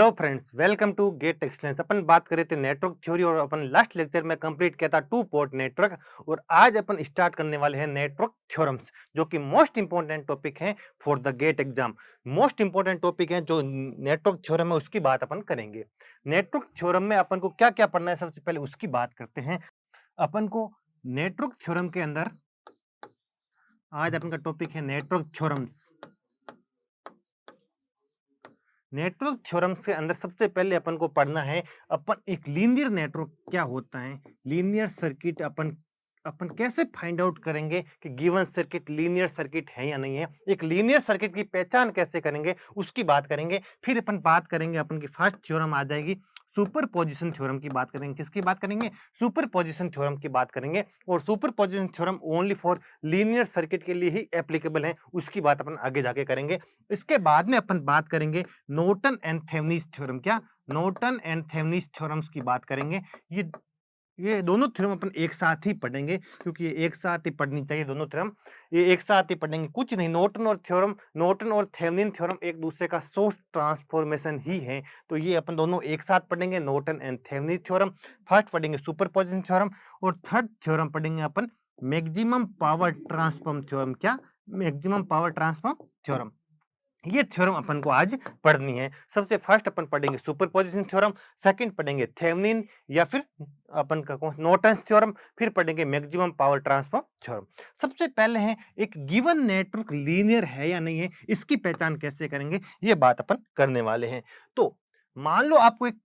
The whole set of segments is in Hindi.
Hello friends, welcome to Gate Excellence. अपन बात कर रहे थे नेटवर्क थ्योरी और अपन लास्ट लेक्चर में कंप्लीट किया था टू पोर्ट नेटवर्क। और आज अपन स्टार्ट करने वाले हैं नेटवर्क थ्योरम्स, जो कि मोस्ट इंपॉर्टेंट टॉपिक है for the GATE exam. Most important topic है जो नेटवर्क थ्योरम है, उसकी बात अपन करेंगे। नेटवर्क थ्योरम में अपन को क्या क्या पढ़ना है, सबसे पहले उसकी बात करते हैं। अपन को नेटवर्क थ्योरम के अंदर आज अपन का टॉपिक है नेटवर्क थ्योरम्स। नेटवर्क थ्योरम्स के अंदर सबसे पहले अपन को पढ़ना है अपन एक लीनियर नेटवर्क क्या होता है, लीनियर सर्किट अपन अपन कैसे फाइंड आउट करेंगे कि गिवन सर्किट लीनियर सर्किट है या नहीं है, एक लीनियर सर्किट की पहचान कैसे करेंगे उसकी बात करेंगे। फिर अपन बात करेंगे, अपन की फर्स्ट थ्योरम आ जाएगी सुपर पोजिशन थ्योरम की बात करेंगे। किसकी बात करेंगे? सुपर पोजिशन थ्योरम की बात करेंगे। और super position theorem only for linear circuit के लिए ही एप्लीकेबल है, उसकी बात अपन आगे जाके करेंगे। इसके बाद में अपन बात करेंगे नॉर्टन एंड थेवेनिस थ्योरम। क्या? नॉर्टन एंड थेवेनिस थ्योरम्स की बात करेंगे। ये दोनों थ्योरम अपन एक साथ ही पढ़ेंगे, क्योंकि ये एक साथ ही पढ़नी चाहिए दोनों थ्योरम। ये एक साथ ही पढ़ेंगे, कुछ नहीं। नॉर्टन और थेवेनिन थ्योरम एक दूसरे का सोर्स ट्रांसफॉर्मेशन ही है, तो ये अपन दोनों एक साथ पढ़ेंगे, Norton and Thevenin theorem. First पढ़ेंगे सुपरपोजिशन थ्योरम और थर्ड थ्योरम पढ़ेंगे अपन मैक्सिमम पावर ट्रांसफॉर्म थ्योरम। क्या? Maximum power transform theorem. ये थ्योरम अपन को आज पढ़नी है। सबसे फर्स्ट अपन पढ़ेंगे सुपरपोजिशन थ्योरम, सेकंड पढ़ेंगे थेवेनिन या फिर अपन का कौन नॉर्टन्स थ्योरम, फिर पढ़ेंगे मैक्सिमम पावर ट्रांसफर थ्योरम। सबसे पहले है एक गिवन नेटवर्क लीनियर है या नहीं है, इसकी पहचान कैसे करेंगे, ये बात अपन करने वाले हैं। तो मान लो आपको एक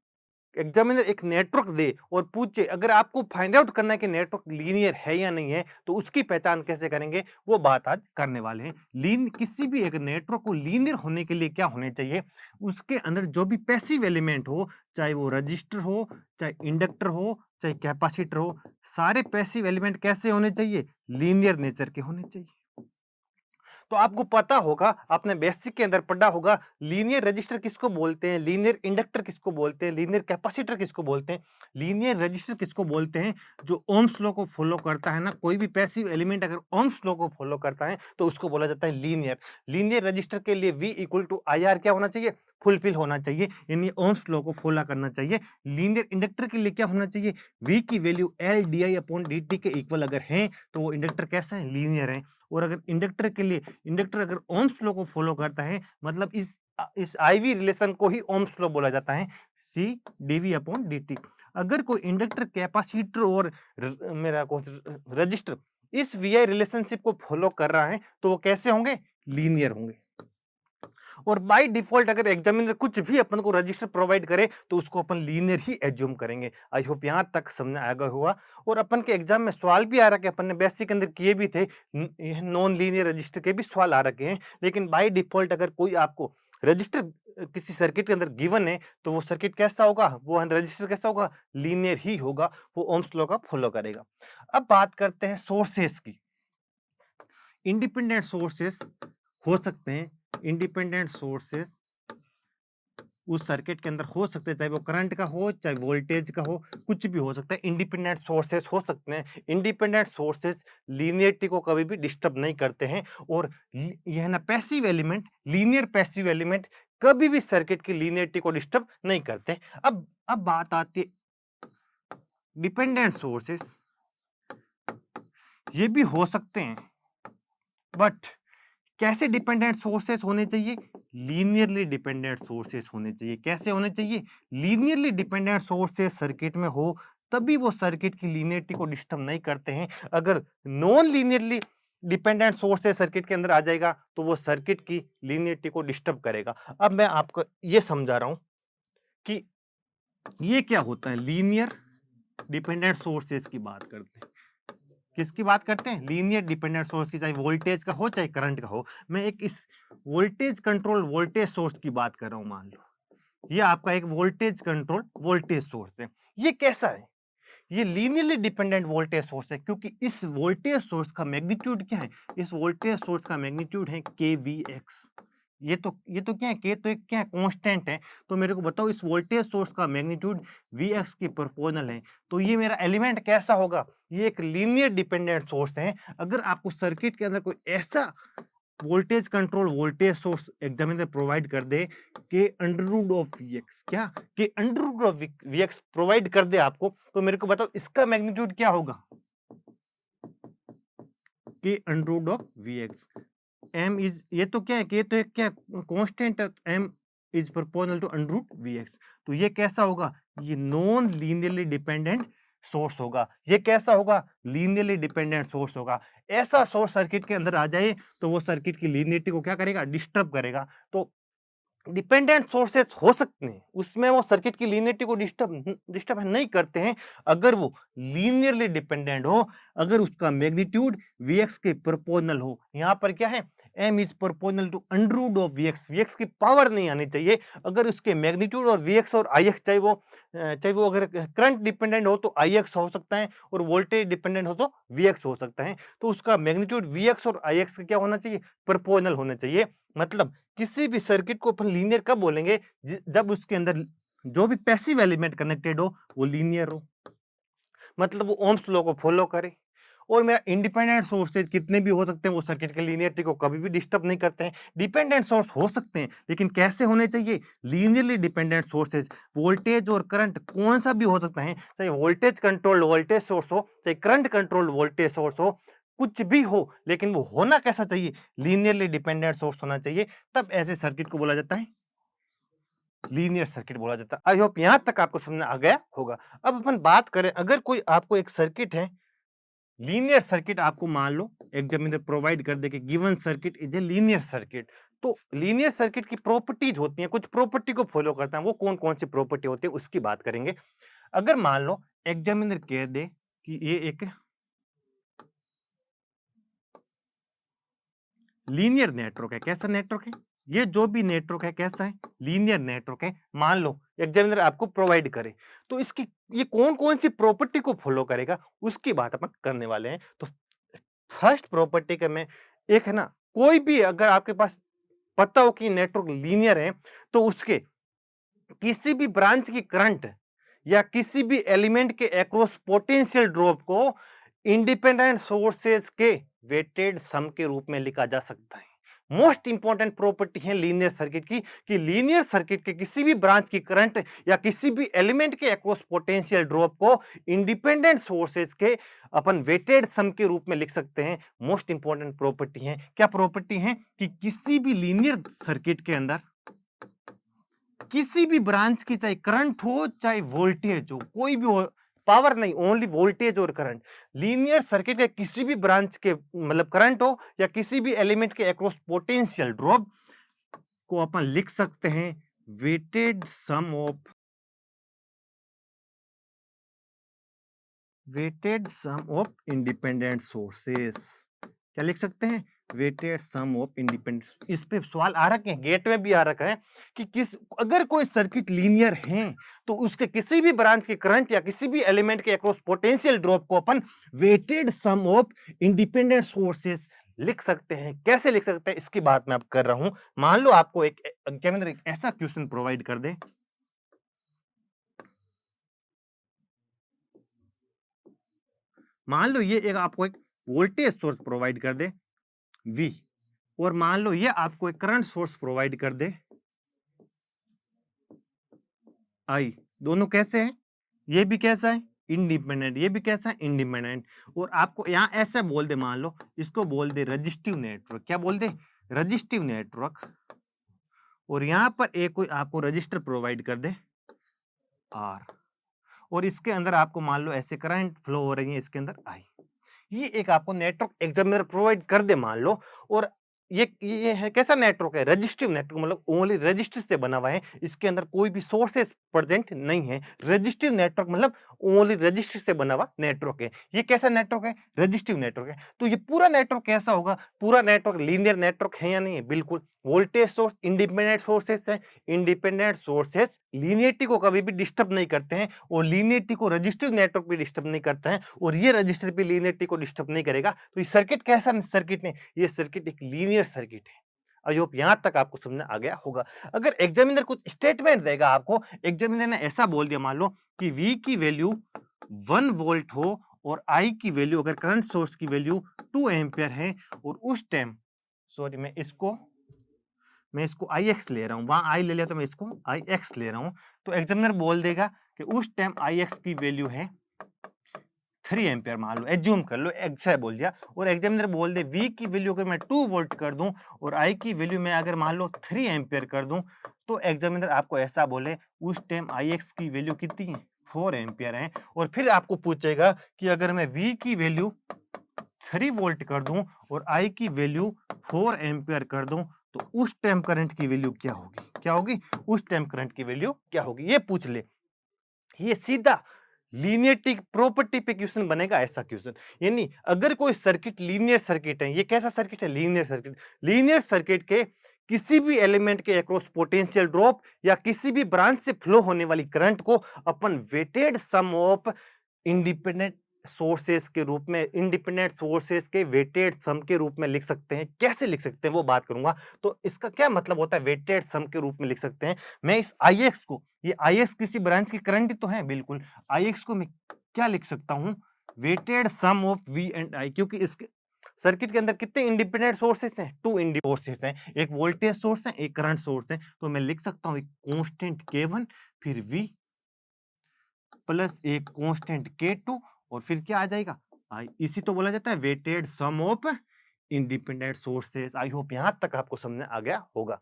एग्जामिनर एक नेटवर्क दे और पूछे, अगर आपको फाइंड आउट करना है कि नेटवर्क लीनियर है या नहीं है, तो उसकी पहचान कैसे करेंगे, वो बात आज करने वाले हैं। किसी भी एक नेटवर्क को लीनियर होने के लिए क्या होने चाहिए, उसके अंदर जो भी पैसिव एलिमेंट हो, चाहे वो रजिस्टर हो, चाहे इंडक्टर हो, चाहे कैपेसिटर हो, सारे पैसिव एलिमेंट कैसे होने चाहिए? लीनियर नेचर के होने चाहिए। तो आपको पता होगा, आपने बेसिक के अंदर पढ़ा होगा, लीनियर रजिस्टर किसको बोलते हैं, लीनियर इंडक्टर किसको बोलते हैं, लीनियर कैपेसिटर किसको बोलते हैं। लीनियर रजिस्टर किसको बोलते हैं? जो ओम्स लॉ को फॉलो करता है ना, कोई भी पैसिव एलिमेंट अगर ओम्स लॉ को फॉलो करता है तो उसको बोला जाता है लीनियर। लीनियर रजिस्टर के लिए V इक्वल टू IR क्या होना चाहिए? फुलफिल होना चाहिए, यानी ओम्स लॉ को फॉलो करना चाहिए। लीनियर इंडक्टर के लिए क्या होना चाहिए? V की वैल्यू LdI/dt के इक्वल अगर है तो वो इंडक्टर कैसा है? लीनियर है। और अगर इंडक्टर के लिए, इंडक्टर अगर ओम्स लॉ को फॉलो करता है, मतलब इस IV रिलेशन को ही ओम्स लॉ बोला जाता है, C dV/dt। अगर कोई इंडक्टर, कैपेसिटर और मेरा कौन रजिस्टर इस VI रिलेशनशिप को फॉलो कर रहा है तो वो कैसे होंगे? लीनियर होंगे। और बाय डिफॉल्ट अगर एग्जामिनर कुछ भी अपन को रजिस्टर प्रोवाइड करे तो उसको अपन लीनियर ही एज्यूम करेंगे। आई होप यहां तक समझ आ गया हुआ। और अपन के एग्जाम में सवाल भी आ रहा है, अपन ने बेसिक के अंदर किए भी थे, नॉन लीनियर रजिस्टर के भी सवाल आ रखे हैं। लेकिन बाय डिफॉल्ट अगर कोई आपको रजिस्टर किसी सर्किट के अंदर गिवन है तो वो सर्किट कैसा होगा, वो रजिस्टर कैसा होगा? लीनियर ही होगा, वो ओम्स लॉ का फॉलो करेगा। अब बात करते हैं सोर्सेस की। इंडिपेंडेंट सोर्सेस हो सकते हैं, इंडिपेंडेंट सोर्सेस उस सर्किट के अंदर हो सकते हैं, चाहे वो करंट का हो, चाहे वोल्टेज का हो, कुछ भी हो सकता है। इंडिपेंडेंट सोर्सेस हो सकते हैं। इंडिपेंडेंट सोर्सेस लीनियरिटी को कभी भी डिस्टर्ब नहीं करते हैं। और यह ना passive element, linear passive element कभी भी सर्किट की लीनियरिटी को डिस्टर्ब नहीं करते। अब बात आती है डिपेंडेंट सोर्सेस, ये भी हो सकते हैं, बट कैसे डिपेंडेंट सोर्सेस होने चाहिए? लीनियरली डिपेंडेंट सोर्सेस होने चाहिए। कैसे होने चाहिए? लीनियरली डिपेंडेंट सोर्सेस सर्किट में हो तभी वो सर्किट की लीनियरिटी को डिस्टर्ब नहीं करते हैं। अगर non linearly dependent sources circuit के अंदर आ जाएगा तो वो सर्किट की लीनियरिटी को डिस्टर्ब करेगा। अब मैं आपको ये समझा रहा हूं कि ये क्या होता है। लीनियर डिपेंडेंट सोर्सेस की बात करते हैं। किसकी बात करते हैं? लीनियर डिपेंडेंट सोर्स की, चाहे वोल्टेज का हो चाहे करंट का हो। मैं एक इस वोल्टेज कंट्रोल वोल्टेज सोर्स की बात कर रहा हूं। मान लो ये आपका एक वोल्टेज कंट्रोल वोल्टेज सोर्स है। ये कैसा है? ये लीनियरली डिपेंडेंट वोल्टेज सोर्स है, क्योंकि इस वोल्टेज सोर्स का मैग्नीट्यूड क्या है? इस वोल्टेज सोर्स का मैग्नीट्यूड है kVx। ये तो क्या है? के तो एक क्या है? कांस्टेंट है। तो मेरे को बताओ, इस वोल्टेज सोर्स का मैग्नीट्यूड Vx के प्रोपोर्शनल है, तो ये मेरा एलिमेंट कैसा होगा? ये एक लीनियर डिपेंडेंट सोर्स है। अगर आपको सर्किट के अंदर कोई ऐसा voltage control voltage source examiner provide कर दे K under root of Vx, क्या K under root of Vx provide कर दे आपको, तो मेरे को बताओ इसका मैग्नीट्यूड क्या होगा? K under root of Vx M is, ये तो क्या है कि ये तो एक क्या कांस्टेंट है, M is proportional to under root Vx. तो ये कैसा होगा? ये नॉन लीनियरली डिपेंडेंट सोर्स होगा। ये कैसा होगा? लीनियरली डिपेंडेंट सोर्स होगा। ऐसा सोर्स सर्किट के अंदर आ जाए तो वो सर्किट की लीनियरिटी को क्या करेगा? डिस्टर्ब करेगा। तो डिपेंडेंट सोर्सेस हो सकते हैं, उसमें वो सर्किट की लीनियरिटी को डिस्टर्ब नहीं करते हैं, अगर वो लीनियरली डिपेंडेंट हो, अगर उसका मैग्नीट्यूड Vx के प्रोपोर्शनल हो। यहाँ पर क्या है? m is proportional to under root of Vx की पावर नहीं आनी चाहिए। अगर उसके मैग्नीट्यूड और Vx और Ix चाहे वो अगर करंट डिपेंडेंट हो तो Ix हो सकता है, और वोल्टेज डिपेंडेंट हो तो Vx हो सकता है। तो उसका मैग्नीट्यूड Vx और Ix का क्या होना चाहिए? प्रोपोर्शनल होना चाहिए। मतलब किसी भी सर्किट को अपन लीनियर कब बोलेंगे? जब उसके अंदर जो भी पैसिव एलिमेंट कनेक्टेड हो वो लीनियर हो, मतलब वो ओम्स लॉ को फॉलो करे। और मेरा इंडिपेंडेंट सोर्सेज कितने भी हो सकते हैं, वो सर्किट की लीनियरिटी को कभी भी डिस्टर्ब नहीं करते हैं। डिपेंडेंट सोर्स हो सकते हैं, लेकिन कैसे होने चाहिए? Linearly dependent sources. वोल्टेज और करंट कौन सा भी हो सकता है, चाहे वोल्टेज कंट्रोल्ड वोल्टेज सोर्स हो, चाहे करंट कंट्रोल्ड वोल्टेज सोर्स हो, कुछ भी हो, लेकिन वो होना कैसा चाहिए? लीनियरली डिपेंडेंट सोर्स होना चाहिए। तब ऐसे सर्किट को बोला जाता है लीनियर सर्किट बोला जाता है। आई होप यहां तक आपको समझ आ गया होगा। अब अपन बात करें, अगर कोई आपको एक सर्किट है, लीनियर सर्किट आपको मान लो एग्जामिनर प्रोवाइड कर दे कि given circuit is a linear circuit, तो लीनियर सर्किट की प्रॉपर्टीज होती हैं, कुछ प्रॉपर्टी को फॉलो करता है। वो कौन कौन सी प्रॉपर्टी होती है उसकी बात करेंगे। अगर मान लो एग्जामिनर कह दे कि ये एक लीनियर नेटवर्क है, कैसा नेटवर्क है? ये जो भी नेटवर्क है कैसा है? लीनियर नेटवर्क है। मान लो एग्जामिनर आपको प्रोवाइड करे, तो इसकी ये कौन कौन सी प्रॉपर्टी को फॉलो करेगा उसकी बात अपन करने वाले हैं। तो फर्स्ट प्रॉपर्टी का मैं, एक है ना, कोई भी अगर आपके पास पता हो कि नेटवर्क लीनियर है, तो उसके किसी भी ब्रांच की करंट या किसी भी एलिमेंट के अक्रॉस पोटेंशियल ड्रॉप को इंडिपेंडेंट सोर्सेस के वेटेड सम के रूप में लिखा जा सकता है। मोस्ट इंपॉर्टेंट प्रॉपर्टी है लीनियर सर्किट की, कि लीनियर सर्किट के किसी भी ब्रांच की करंट या किसी भी एलिमेंट के अक्रॉस पोटेंशियल ड्रॉप को इंडिपेंडेंट सोर्सेस के अपन वेटेड सम के रूप में लिख सकते हैं। मोस्ट इंपॉर्टेंट प्रॉपर्टी है। क्या प्रॉपर्टी है? कि किसी भी लीनियर सर्किट के अंदर किसी भी ब्रांच की, चाहे करंट हो चाहे वोल्टेज हो, कोई भी हो, पावर नहीं, ओनली वोल्टेज और करंट, लीनियर सर्किट के किसी भी ब्रांच के मतलब करंट हो या किसी भी एलिमेंट के अक्रॉस पोटेंशियल ड्रॉप को अपन लिख सकते हैं weighted sum of independent sources. क्या लिख सकते हैं? Weighted sum of independent. इस पे सवाल आ रखे हैं, गेट में भी आ रखा है कि किस, अगर कोई सर्किट लीनियर है तो उसके किसी भी ब्रांच के करंट या किसी भी एलिमेंट के अक्रॉस पोटेंशियल ड्रॉप को अपन weighted sum of independent sources लिख सकते हैं। कैसे लिख सकते हैं इसकी बात मैं अब कर रहा हूं। मान लो आपको एक एग्जामिनर एक ऐसा क्वेश्चन प्रोवाइड कर दे, मान लो ये एक आपको एक वोल्टेज सोर्स प्रोवाइड कर दे V, और मान लो ये आपको एक करंट सोर्स प्रोवाइड कर दे I। दोनों कैसे हैं? ये भी कैसा है? इंडिपेंडेंट। ये भी कैसा है? इंडिपेंडेंट। और आपको यहाँ ऐसा बोल दे, मान लो इसको बोल दे रजिस्टिव नेटवर्क। क्या बोल दे? Resistive network. और यहाँ पर एक कोई आपको रजिस्टर प्रोवाइड कर दे R, और इसके अंदर आपको मान लो ऐसे करंट फ्लो हो रही है इसके अंदर I। ये एक आपको नेटवर्क एग्जामिनर प्रोवाइड कर दे मान लो, और ये है कैसा नेटवर्क है? रजिस्टिव नेटवर्क, मतलब ओनली रजिस्टर से बना हुआ है, इसके अंदर कोई भी सोर्सेस प्रेजेंट नहीं है। रजिस्टिव नेटवर्क मतलब ओनली रजिस्टर से बना हुआ नेटवर्क है। ये कैसा नेटवर्क है? रजिस्टिव नेटवर्क है। तो ये पूरा नेटवर्क कैसा होगा? पूरा नेटवर्क लीनियर नेटवर्क है या नहीं है? बिल्कुल। वोल्टेज सोर्स इंडिपेंडेंट सोर्सेस है, इंडिपेंडेंट सोर्सेस लीनियरिटी को कभी भी डिस्टर्ब नहीं करते हैं, और लीनियरिटी को रजिस्टिव नेटवर्क भी डिस्टर्ब नहीं करता है, और ये रजिस्टर भी लीनियरिटी को डिस्टर्ब नहीं करेगा। तो ये सर्किट कैसा सर्किट है? ये सर्किट एक लीनियर सर्किट है। आई होप यहां तक आपको समझ आ गया होगा। अगर एग्जामिनर कुछ स्टेटमेंट देगा आपको, एग्जामिनर ने ऐसा बोल दिया, मान लो कि V की वैल्यू 1 वोल्ट हो और I की वैल्यू, अगर करंट सोर्स की वैल्यू 2 एम्पियर है, और उस टाइम सॉरी मैं इसको आई एक्स ले रहा हूँ, वहां आई ले लिया तो मैं इसको आई एक्स ले रहा हूँ। तो एग्जामिनर बोल देगा कि उस टाइम आई एक्स की वैल्यू है 3 एम्पियर, मान लो एज्यूम कर लो, ऐसा बोल दिया, और एग्जामिनर बोल दे V की वैल्यू अगर मैं 2 वोल्ट कर दूं और I की वैल्यू मैं अगर मान लो 3 एम्पियर कर दूं, तो एग्जामिनर आपको ऐसा बोले उस टाइम IX की वैल्यू कितनी है, 4 एम्पियर है। और फिर आपको पूछेगा कि अगर मैं V की वैल्यू 3 वोल्ट कर दूं और I की वैल्यू 4 एम्पियर कर दूं, तो उस टाइम करंट की वैल्यू क्या होगी, क्या होगी, उस टाइम करंट की वैल्यू क्या होगी, ये पूछ ले। ये सीधा लीनियरिटी प्रॉपर्टी पे क्वेश्चन बनेगा, ऐसा क्वेश्चन। यानी अगर कोई सर्किट लीनियर सर्किट है, ये कैसा सर्किट है, लीनियर सर्किट, लीनियर सर्किट के किसी भी एलिमेंट के अक्रॉस पोटेंशियल ड्रॉप या किसी भी ब्रांच से फ्लो होने वाली करंट को अपन weighted sum of independent sources के रूप में, इंडिपेंडेंट सोर्सेस के वेटेड सम के रूप में लिख सकते हैं। कैसे लिख सकते हैं वो बात करूंगा। तो इसका क्या मतलब होता है, वेटेड सम के रूप में लिख सकते हैं। मैं इस IX को, ये IX किसी ब्रांच की करंट तो है बिल्कुल, IX को मैं क्या लिख सकता हूं, weighted sum of V and I, क्योंकि इसके सर्किट के अंदर कितने इंडिपेंडेंट सोर्सेस हैं, 2 इंडिपेंडेंट सोर्सेस हैं, एक वोल्टेज सोर्स है, एक करंट सोर्स है। तो मैं लिख सकता हूं एक कांस्टेंट K1 फिर V प्लस एक कांस्टेंट K2 और फिर क्या आ जाएगा आई। इसी तो बोला जाता है weighted sum of independent sources. I hope यहां तक आपको समझ आ गया होगा।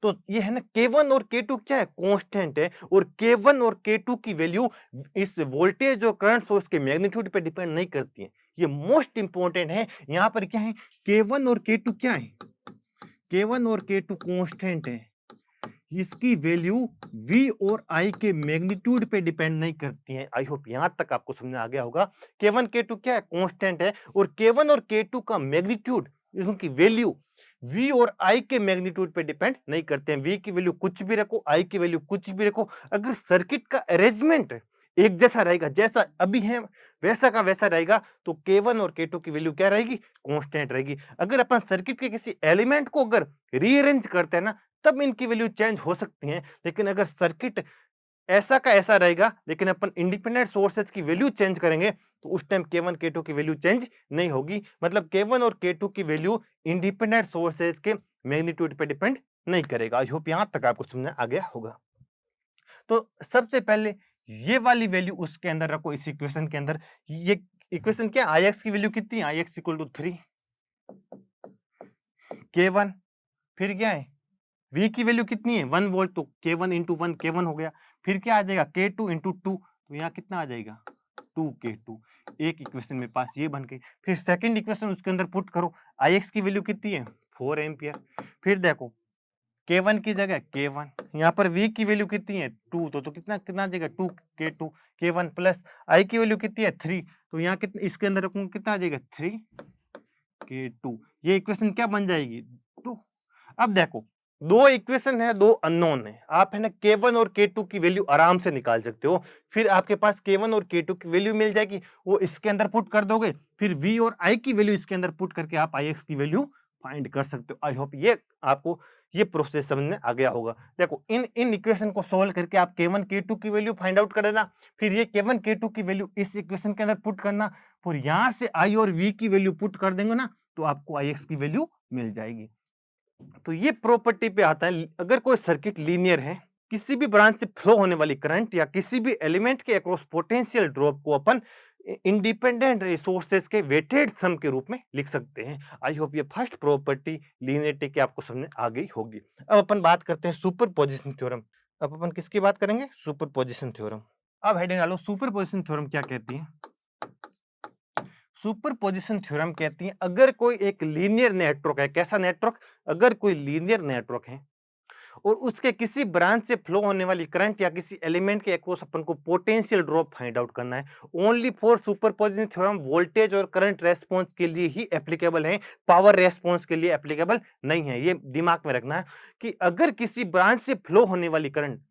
तो ये है ना K1 और K2 क्या है, कांस्टेंट है, और K1 और K2 की वैल्यू इस वोल्टेज और करंट सोर्स के मैग्नीट्यूड पे डिपेंड नहीं करती है। ये मोस्ट इंपॉर्टेंट है। यहां पर क्या है, K1 और K2 क्या है, K1 और K2 कांस्टेंट है, इसकी वैल्यू V और I के मैग्नीट्यूड पे डिपेंड नहीं करती है। आई होप यहां तक आपको समझ आ गया होगा। K1 K2 क्या है, कांस्टेंट है, और K1 और K2 का मैग्नीट्यूड, इनकी वैल्यू V और I के मैग्नीट्यूड पे डिपेंड नहीं करते हैं। V की वैल्यू कुछ भी रखो, I की वैल्यू कुछ भी रखो, अगर सर्किट का अरेंजमेंट एक जैसा रहेगा, जैसा अभी है वैसा का वैसा रहेगा, तो K1 और K2 की वैल्यू क्या रहेगी, कांस्टेंट रहेगी। अगर अपन सर्किट के किसी एलिमेंट को अगर रीअरेंज करते हैं ना, तब इनकी वैल्यू चेंज हो सकती है। लेकिन अगर सर्किट ऐसा का ऐसा रहेगा, लेकिन अपन इंडिपेंडेंट सोर्सेज की वैल्यू चेंज करेंगे, तो उस टाइम K1 K2 की वैल्यू चेंज नहीं होगी। मतलब K1 और K2 की वैल्यू इंडिपेंडेंट सोर्सेज के मैग्नीट्यूड पे डिपेंड नहीं करेगा। आई होप यहां तक आपको समझ आ गया होगा। तो सबसे पहले ये वाली वैल्यू उसके अंदर रखो, इस इक्वेशन के अंदर। ये इक्वेशन क्या, IX की वैल्यू कितनी है, IX इक्वल टू 3 K1, फिर क्या है V की वैल्यू कितनी है 1 वोल्ट, तो K1 इंटू 1 K1 हो गया। फिर क्या आ जाएगा K2 इंटू 2, तो यहाँ कितना आ जाएगा 2K2। एक इक्वेशन मेरे पास ये बन गई। फिर सेकंड इक्वेशन उसके अंदर पुट करो, IX की वैल्यू कितनी है 4 एम्पियर। फिर देखो K1 की जगह K1, यहाँ पर V की वैल्यू कितनी है 2, तो कितना कितना आ जाएगा 2K2 K1 प्लस I की वैल्यू कितनी है 3, तो यहाँ कितना इसके अंदर रखूंगा कितना आ जाएगा 3K2। ये इक्वेशन क्या बन जाएगी 2। अब देखो दो इक्वेशन है, दो अननोन है, आप है ना K1 और K2 की वैल्यू आराम से निकाल सकते हो। फिर आपके पास K1 और K2 की वैल्यू मिल जाएगी, वो इसके अंदर पुट कर दोगे, फिर V और I की वैल्यू इसके अंदर पुट करके आप IX की वैल्यू फाइंड कर सकते हो। आई होप ये आपको ये प्रोसेस समझ में आ गया होगा। देखो इन इन इक्वेशन को सोल्व करके आप K1 K2 की वैल्यू फाइंड आउट कर देना, फिर ये K1 K2 की वैल्यू इस इक्वेशन के अंदर पुट करना, फिर यहां से I और V की वैल्यू पुट कर देंगे ना, तो आपको IX की वैल्यू मिल जाएगी। तो ये प्रॉपर्टी पे आता है, अगर कोई सर्किट लीनियर है, किसी भी ब्रांच से फ्लो होने वाली करंट या किसी भी एलिमेंट के अक्रॉस पोटेंशियल ड्रॉप को अपन इंडिपेंडेंट रिसोर्सेज के वेटेड सम के रूप में लिख सकते हैं। आई होप ये फर्स्ट प्रॉपर्टी लीनियरिटी की आपको समझ में आ गई होगी। अब अपन बात करते हैं सुपरपोजिशन थ्योरम। अब अपन किसकी बात करेंगे, सुपरपोजिशन थ्योरम। अब हेडिंग डालो, सुपरपोजिशन थ्योरम क्या कहती है। सुपरपोजिशन थ्योरम कहती है अगर कोई एक लीनियर नेटवर्क है, कैसा नेटवर्क, अगर कोई लीनियर नेटवर्क है और उसके किसी ब्रांच से फ्लो होने वाली करंट या किसी एलिमेंट के अक्रॉस अपन को पोटेंशियल ड्रॉप फाइंड आउट करना है, only for superposition theorem voltage और करंट रेस्पॉन्स के लिए ही एप्लीकेबल है, पावर रेस्पॉन्स के लिए एप्लीकेबल नहीं है। ये दिमाग में रखना है कि अगर किसी ब्रांच से फ्लो होने वाली करंट,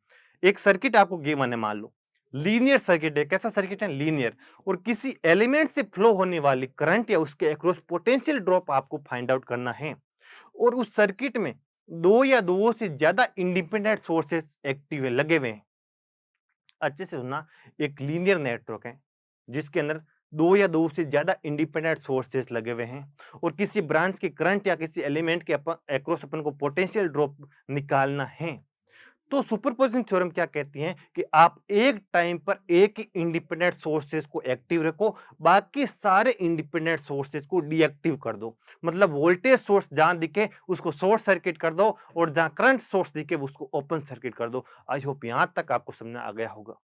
एक सर्किट आपको गिवन है, मान लो लीनियर सर्किट है, कैसा सर्किट है लीनियर, और किसी एलिमेंट से फ्लो होने वाली करंट या उसके अक्रॉस पोटेंशियल ड्रॉप आपको फाइंड आउट करना है, और उस सर्किट में दो या दो से ज्यादा इंडिपेंडेंट सोर्सेस एक्टिव है, लगे हुए हैं। अच्छे से सुनना, एक लीनियर नेटवर्क है जिसके अंदर दो या दो से ज्यादा इंडिपेंडेंट सोर्सेस लगे हुए हैं और किसी ब्रांच के करंट या किसी एलिमेंट के अक्रॉस अपन को पोटेंशियल ड्रॉप निकालना है, तो सुपरपोजिशन थ्योरम क्या कहती है कि आप एक टाइम पर एक ही इंडिपेंडेंट सोर्सेज को एक्टिव रखो, बाकी सारे इंडिपेंडेंट सोर्सेज को डीएक्टिव कर दो। मतलब वोल्टेज सोर्स जहां दिखे उसको शॉर्ट सर्किट कर दो और जहां करंट सोर्स दिखे उसको ओपन सर्किट कर दो। आई होप यहां तक आपको समझ आ गया होगा।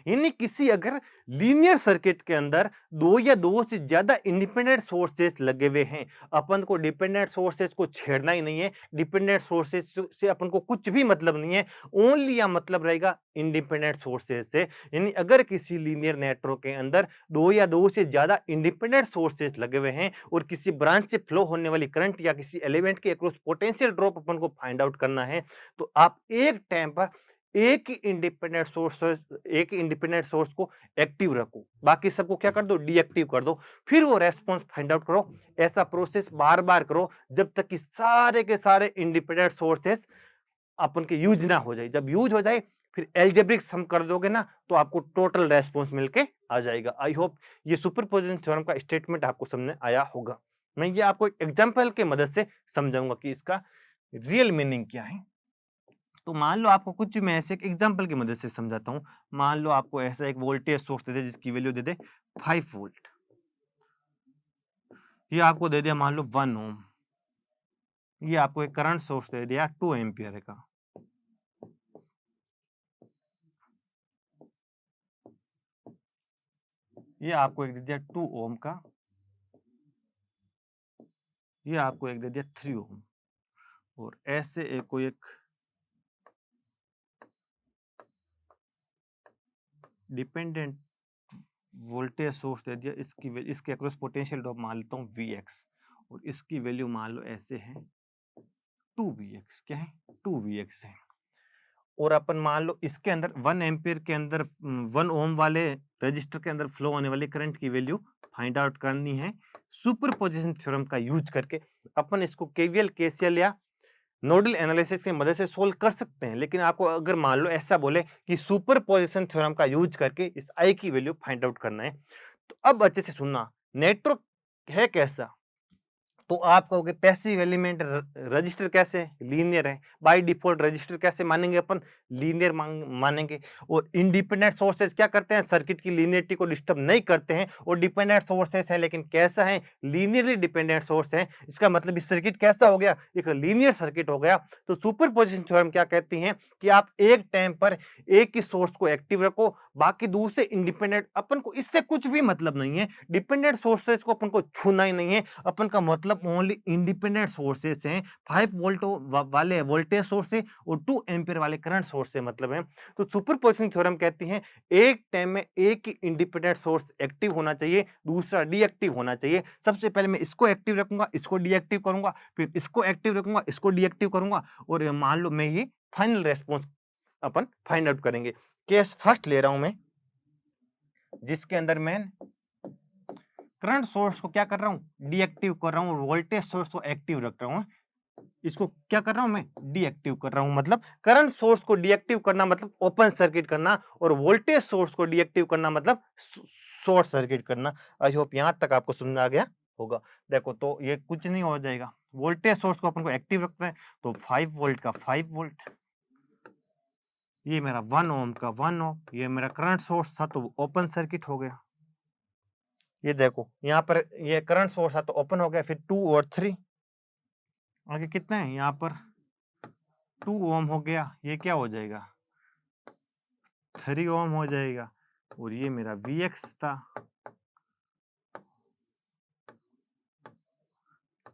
यानी किसी अगर लीनियर सर्किट के अंदर दो या दो से ज्यादा इंडिपेंडेंट सोर्सेस लगे हुए हैं, अपन को डिपेंडेंट सोर्सेस को छेड़ना ही नहीं है, डिपेंडेंट सोर्सेस से अपन को कुछ भी मतलब नहीं है, ओनली या मतलब रहेगा इंडिपेंडेंट सोर्सेस से। यानी अगर किसी लीनियर नेटवर्क के अंदर दो या दो से ज्यादा इंडिपेंडेंट सोर्सेस लगे हुए हैं और किसी ब्रांच से फ्लो होने वाली करंट या किसी एलिमेंट के अक्रॉस पोटेंशियल ड्रॉप अपन को फाइंड आउट करना है, तो आप एक टाइम पर एक ही इंडिपेंडेंट सोर्स को एक्टिव रखो, बाकी सबको क्या कर दो, डीएक्टिव कर दो, फिर वो रेस्पॉन्स फाइंड आउट करो। ऐसा प्रोसेस बार बार करो जब तक कि सारे के सारे इंडिपेंडेंट सोर्सेस अपन के यूज ना हो जाए। जब यूज हो जाए फिर एल्जेब्रिक सम कर दोगे ना तो आपको टोटल रेस्पॉन्स मिलके आ जाएगा। आई होप ये सुपरपोजिशन थ्योरम का स्टेटमेंट आपको समझ आया होगा। मैं ये आपको एक एग्जांपल के मदद से समझाऊंगा कि इसका रियल मीनिंग क्या है। तो मान लो आपको कुछ मैं ऐसे एक एग्जांपल की मदद से समझाता हूँ। मान लो आपको ऐसा एक वोल्टेज सोर्स दे दे जिसकी वैल्यू दे दे 5 वोल्ट। ये आपको दे दिया मान लो 1 ओम। ये आपको एक करंट सोर्स दे दिया 2 एम्पियर का। ये आपको एक दे दिया 2 ओम का। ये आपको एक दे दिया 3 ओम। और ऐसे एक कोई एक डिपेंडेंट वोल्टेज सोर्स दे दिया, इसके अक्रॉस पोटेंशियल ड्रॉप मान लेता हूँ Vx और इसकी वैल्यू मान लो ऐसे है 2Vx। क्या है, 2Vx है। और अपन मान लो इसके अंदर 1 एम्पियर के अंदर 1 ओम वाले रजिस्टर के अंदर फ्लो होने वाली करंट की वैल्यू फाइंड आउट करनी है सुपरपोजिशन थ्योरम का यूज करके। अपन इसको केवीएल केसीएल या नोडल एनालिसिस की मदद से सोल्व कर सकते हैं, लेकिन आपको अगर मान लो ऐसा बोले कि सुपरपोजिशन थ्योरम का यूज करके इस आई की वैल्यू फाइंड आउट करना है, तो अब अच्छे से सुनना। नेटवर्क है कैसा, तो आप कहोगे पैसिव एलिमेंट रजिस्टर कैसे लीनियर है, बाय डिफॉल्ट रजिस्टर कैसे मानेंगे अपन, लीनियर मानेंगे। और इंडिपेंडेंट सोर्सेज क्या करते हैं, सर्किट की लीनियरिटी को डिस्टर्ब नहीं करते हैं और डिपेंडेंट सोर्सेज है लेकिन कैसा है, लीनियरली डिपेंडेंट सोर्स है। इसका मतलब इस सर्किट कैसा हो गया, एक लीनियर सर्किट हो गया। तो सुपरपोजिशन थ्योरम क्या कहती है कि आप एक टाइम पर एक ही सोर्स को एक्टिव रखो, बाकी दूसरे इंडिपेंडेंट अपन को इससे कुछ भी मतलब नहीं है, डिपेंडेंट सोर्सेज को अपन को छूना ही नहीं है। अपन का मतलब ओनली इंडिपेंडेंट सोर्सेस हैं, 5 वोल्ट वाले वोल्टेज सोर्स से और 2 एम्पीयर वाले करंट सोर्स से मतलब है। तो सुपरपोजिशन थ्योरम कहती है एक टाइम में एक ही इंडिपेंडेंट सोर्स एक्टिव होना चाहिए, दूसरा डीएक्टिव होना चाहिए। सबसे पहले मैं इसको एक्टिव रखूंगा, इसको डीएक्टिव करूंगा, फिर इसको एक्टिव रखूंगा, इसको डीएक्टिव करूंगा और मान लो मैं ये फाइनल रेस्पॉन्स अपन फाइंड आउट करेंगे। केस फर्स्ट ले रहा हूं मैं, जिसके अंदर मैं करंट सोर्स को क्या कर रहा हूं, डीएक्टिव कर रहा हूं, वोल्टेज सोर्स को एक्टिव रख रहा हूं। इसको क्या कर रहा हूं मैं, डीएक्टिव कर रहा हूं। मतलब करंट सोर्स को डीएक्टिव करना मतलब ओपन सर्किट करना और वोल्टेज सोर्स को डीएक्टिव करना मतलब शॉर्ट सर्किट करना। आई होप यहां तक आपको समझ आ गया होगा। देखो तो ये कुछ नहीं हो जाएगा, वोल्टेज सोर्स को अपन को एक्टिव रखना है तो 5 वोल्ट का 5 वोल्ट, ये मेरा 1 ओम का 1 ओम, ये मेरा करंट सोर्स था तो ओपन सर्किट हो गया। ये देखो यहाँ पर ये करंट सोर्स था तो ओपन हो गया, फिर 2 और 3 आगे कितने हैं, यहाँ पर 2 ओम हो गया, ये क्या हो जाएगा 3 ओम हो जाएगा और ये मेरा Vx था।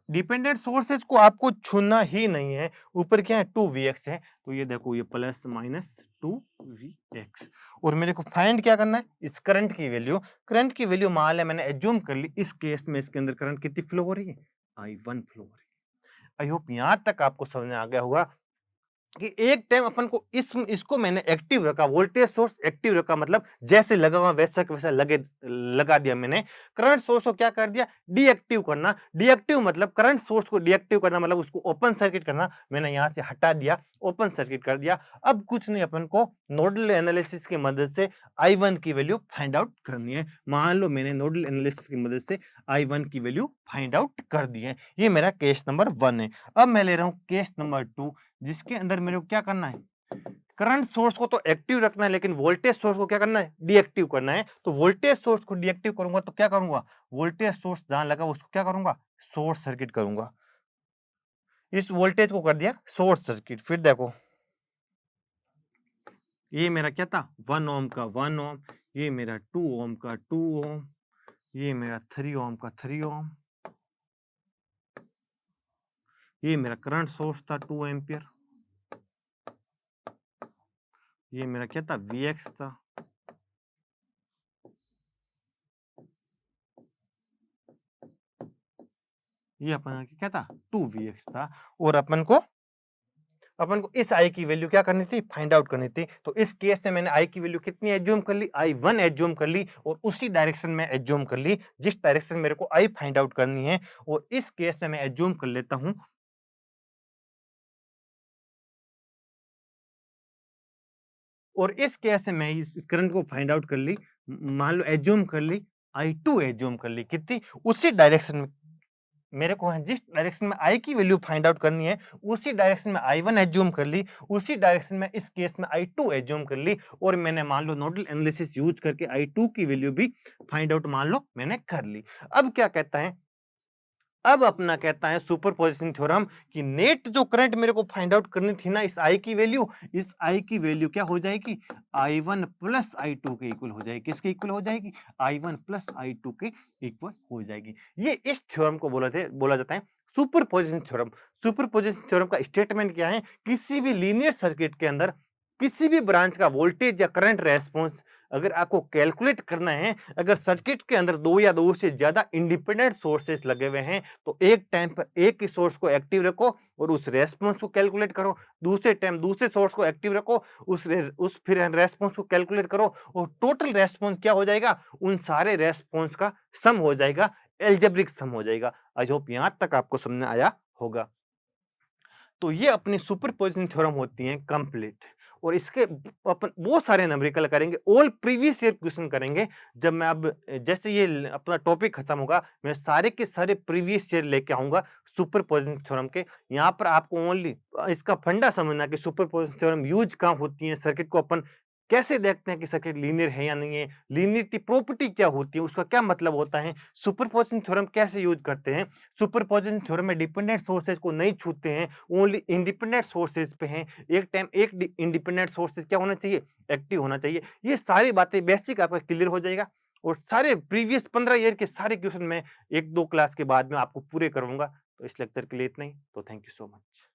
डिपेंडेंट सोर्सेज को आपको छूना ही नहीं है, ऊपर क्या है 2Vx है तो ये देखो ये प्लस माइनस 2Vx। और मेरे को फाइंड क्या करना है, इस करंट की वैल्यू। करंट की वैल्यू मान लिया मैंने एज्यूम कर ली, इस केस में इसके अंदर करंट कितनी फ्लो हो रही है, I1 फ्लो हो रही है। आई होप यहां तक आपको समझ में आ गया होगा कि एक टाइम अपन को इसको मैंने एक्टिव रखा, वोल्टेज सोर्स एक्टिव रखा, मतलब जैसे लगा हुआ वैसा का वैसा लगा दिया मैंने। करंट सोर्स को क्या कर दिया, डीएक्टिव करना। डीएक्टिव मतलब करंट सोर्स को डीएक्टिव करना, मतलब उसको ओपन सर्किट करना। मैंने यहाँ से हटा दिया, ओपन सर्किट कर दिया। अब कुछ नहीं, अपन को नोडल एनालिसिस की मदद से I1 की वैल्यू फाइंड आउट करनी है। मान लो मैंने नोडल एनालिसिस की मदद से I1 की वैल्यू फाइंड आउट कर दी है। ये मेरा केस नंबर 1 है। अब मैं ले रहा हूँ केस नंबर 2, जिसके अंदर मेरे को क्या करना है, करंट सोर्स को तो एक्टिव रखना है, लेकिन वोल्टेज सोर्स को क्या करना है, डीएक्टिव करना है। तो वोल्टेज सोर्स को डीएक्टिव करूंगा तो क्या करूंगा, वोल्टेज सोर्स जहां लगा उसको क्या करूंगा, शॉर्ट सर्किट करूंगा। इस वोल्टेज को कर दिया शॉर्ट सर्किट। फिर देखो, ये मेरा क्या था, 1 ओम का 1 ओम, ये मेरा 2 ओम का 2 ओम, ये मेरा 3 ओम का 3 ओम, ये मेरा करंट सोर्स था 2 एम्पियर, ये मेरा क्या था, Vx था। ये अपन क्या था, 2Vx था। और अपन को इस I की वैल्यू क्या करनी थी, फाइंड आउट करनी थी। तो इस केस में मैंने I की वैल्यू कितनी एज्यूम कर ली, I1 एज्यूम कर ली, और उसी डायरेक्शन में एज्यूम कर ली जिस डायरेक्शन मेरे को I फाइंड आउट करनी है। और इस केस में मैं एज्यूम कर लेता हूं, और इस केस में मैं इस करंट को फाइंड आउट कर ली। मान लो एज्यूम कर ली, I2 एज्यूम कर ली, कितनी, उसी डायरेक्शन में मेरे को है, जिस डायरेक्शन में I की वैल्यू फाइंड आउट करनी है उसी डायरेक्शन में I1 एज्यूम कर ली, उसी डायरेक्शन में इस केस में I2 एज्यूम कर ली, और मैंने मान लो नोडल एनालिसिस यूज करके I2 की वैल्यू भी फाइंड आउट मान लो मैंने कर ली। अब क्या कहता है, अब अपना कहता है सुपरपोजिशन थ्योरम कि नेट जो करंट मेरे को फाइंड आउट करनी थी ना, इस I की वैल्यू, इस I की वैल्यू क्या हो जाएगी, I1 प्लस I2 के इक्वल हो जाएगी। किसके इक्वल हो जाएगी, I1 प्लस I2 के इक्वल हो जाएगी। ये इस थ्योरम को बोला जाता है सुपरपोजिशन थ्योरम। सुपरपोजिशन थ्योरम का स्टेटमेंट क्या है, किसी भी लीनियर सर्किट के अंदर किसी भी ब्रांच का वोल्टेज या करंट रेस्पॉन्स अगर आपको कैलकुलेट करना है, अगर सर्किट के अंदर दो या दो से ज्यादा इंडिपेंडेंट सोर्सेस लगे हुए हैं, तो एक टाइम पर एक ही सोर्स को एक्टिव रखो और उस रेस्पॉन्स को कैलकुलेट करो। दूसरे टाइम दूसरे सोर्स को एक्टिव रखो, उस फिर रेस्पॉन्स को कैलकुलेट करो, और टोटल रेस्पॉन्स क्या हो जाएगा, उन सारे रेस्पॉन्स का सम हो जाएगा, एल्जेब्रिक सम हो जाएगा। आई होप यहां तक आपको समझ में आया होगा। तो ये अपनी सुपरपोजिशन थ्योरम होती हैं कंप्लीट। और इसके अपन बहुत सारे न्यूमेरिकल करेंगे, ऑल प्रीवियस ईयर क्वेश्चन करेंगे। जब मैं अब जैसे ये अपना टॉपिक खत्म होगा, मैं सारे के सारे प्रीवियस ईयर लेके आऊंगा सुपरपोजिशन थ्योरम के। यहाँ पर आपको ओनली इसका फंडा समझना कि सुपरपोजिशन थ्योरम यूज कहाँ होती है, सर्किट को अपन कैसे देखते हैं कि सर्किट लीनियर है या नहीं है, लीनियरिटी प्रॉपर्टी क्या होती है, उसका क्या मतलब होता है, सुपरपोजिशन थ्योरम कैसे यूज करते हैं। सुपरपोजिशन थ्योरम में डिपेंडेंट सोर्सेज को नहीं छूते हैं, ओनली इंडिपेंडेंट सोर्सेज पे हैं। एक टाइम एक इंडिपेंडेंट सोर्सेज क्या होना चाहिए, एक्टिव होना चाहिए। ये सारी बातें बेसिक आपका क्लियर हो जाएगा, और सारे प्रीवियस 15 ईयर के सारे क्वेश्चन मैं 1-2 क्लास के बाद में आपको पूरे करूंगा। तो इस लेक्चर के लिए इतना ही। तो थैंक यू सो मच।